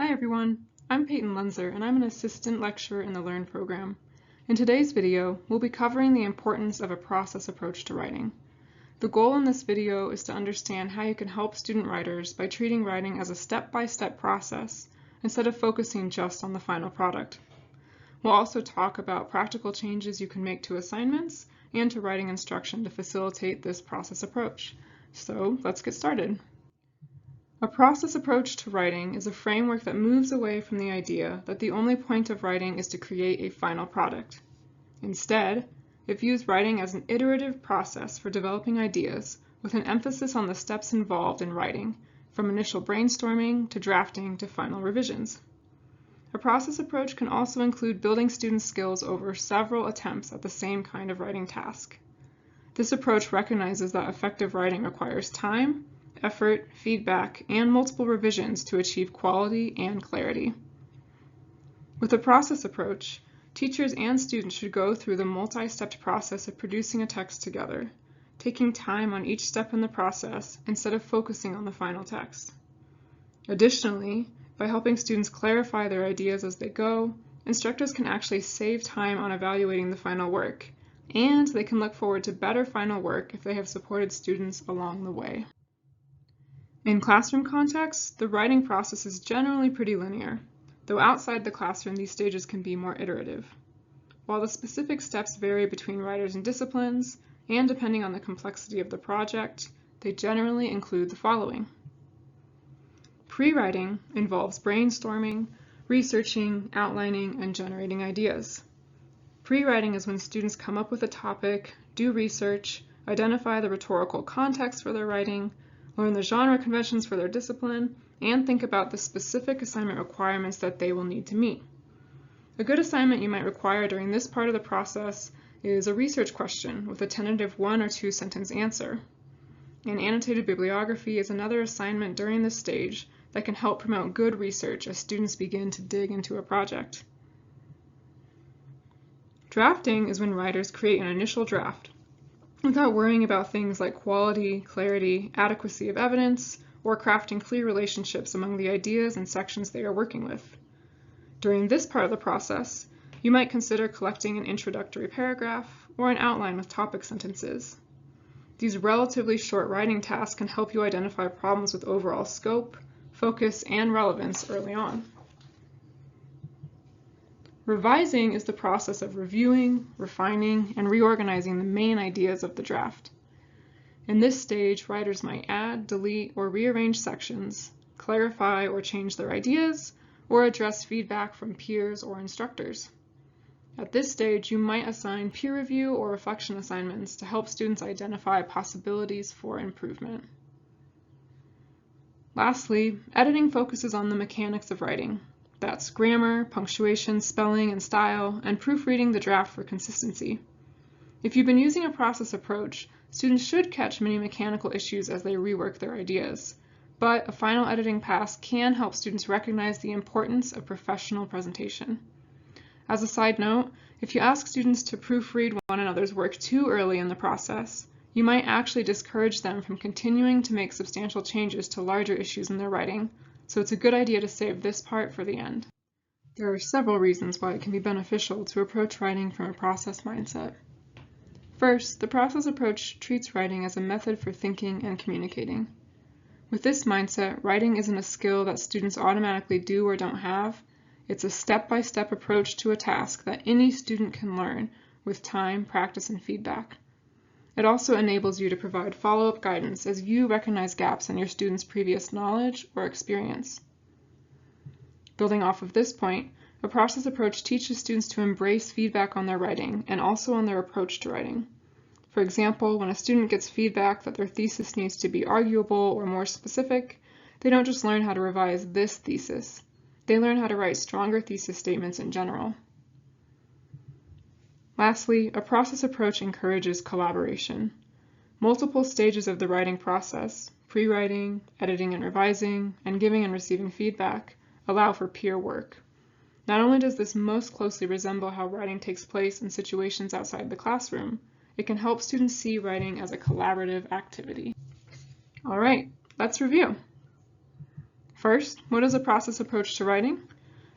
Hi everyone, I'm Peyton Lunzer and I'm an assistant lecturer in the LEARN program. In today's video, we'll be covering the importance of a process approach to writing. The goal in this video is to understand how you can help student writers by treating writing as a step-by-step process instead of focusing just on the final product. We'll also talk about practical changes you can make to assignments and to writing instruction to facilitate this process approach. So let's get started. A process approach to writing is a framework that moves away from the idea that the only point of writing is to create a final product. Instead, it views writing as an iterative process for developing ideas with an emphasis on the steps involved in writing, from initial brainstorming to drafting to final revisions. A process approach can also include building students' skills over several attempts at the same kind of writing task. This approach recognizes that effective writing requires time, effort, feedback, and multiple revisions to achieve quality and clarity. With a process approach, teachers and students should go through the multi-stepped process of producing a text together, taking time on each step in the process instead of focusing on the final text. Additionally, by helping students clarify their ideas as they go, instructors can actually save time on evaluating the final work, and they can look forward to better final work if they have supported students along the way. In classroom contexts, the writing process is generally pretty linear, though outside the classroom these stages can be more iterative. While the specific steps vary between writers and disciplines, and depending on the complexity of the project, they generally include the following. Pre-writing involves brainstorming, researching, outlining, and generating ideas. Pre-writing is when students come up with a topic, do research, identify the rhetorical context for their writing, learn the genre conventions for their discipline, and think about the specific assignment requirements that they will need to meet. A good assignment you might require during this part of the process is a research question with a tentative 1 or 2 sentence answer. An annotated bibliography is another assignment during this stage that can help promote good research as students begin to dig into a project. Drafting is when writers create an initial draft without worrying about things like quality, clarity, adequacy of evidence, or crafting clear relationships among the ideas and sections they are working with. During this part of the process, you might consider collecting an introductory paragraph or an outline with topic sentences. These relatively short writing tasks can help you identify problems with overall scope, focus, and relevance early on. Revising is the process of reviewing, refining, and reorganizing the main ideas of the draft. In this stage, writers might add, delete, or rearrange sections, clarify or change their ideas, or address feedback from peers or instructors. At this stage, you might assign peer review or reflection assignments to help students identify possibilities for improvement. Lastly, editing focuses on the mechanics of writing. That's grammar, punctuation, spelling, and style, and proofreading the draft for consistency. If you've been using a process approach, students should catch many mechanical issues as they rework their ideas, but a final editing pass can help students recognize the importance of professional presentation. As a side note, if you ask students to proofread one another's work too early in the process, you might actually discourage them from continuing to make substantial changes to larger issues in their writing, so it's a good idea to save this part for the end. There are several reasons why it can be beneficial to approach writing from a process mindset. First, the process approach treats writing as a method for thinking and communicating. With this mindset, writing isn't a skill that students automatically do or don't have. It's a step-by-step approach to a task that any student can learn with time, practice, and feedback. It also enables you to provide follow-up guidance as you recognize gaps in your students' previous knowledge or experience. Building off of this point, a process approach teaches students to embrace feedback on their writing and also on their approach to writing. For example, when a student gets feedback that their thesis needs to be arguable or more specific, they don't just learn how to revise this thesis. They learn how to write stronger thesis statements in general. Lastly, a process approach encourages collaboration. Multiple stages of the writing process, pre-writing, editing and revising, and giving and receiving feedback, allow for peer work. Not only does this most closely resemble how writing takes place in situations outside the classroom, it can help students see writing as a collaborative activity. All right, let's review. First, what is a process approach to writing?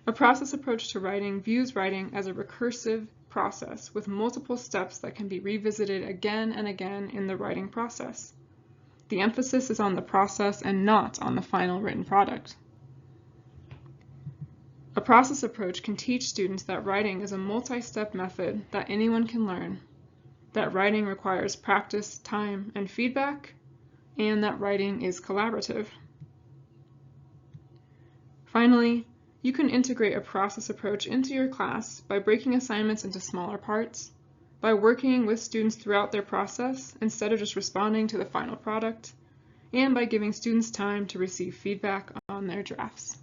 A process approach to writing views writing as a recursive process with multiple steps that can be revisited again and again in the writing process. The emphasis is on the process and not on the final written product. A process approach can teach students that writing is a multi-step method that anyone can learn, that writing requires practice, time, and feedback, and that writing is collaborative. Finally, you can integrate a process approach into your class by breaking assignments into smaller parts, by working with students throughout their process instead of just responding to the final product, and by giving students time to receive feedback on their drafts.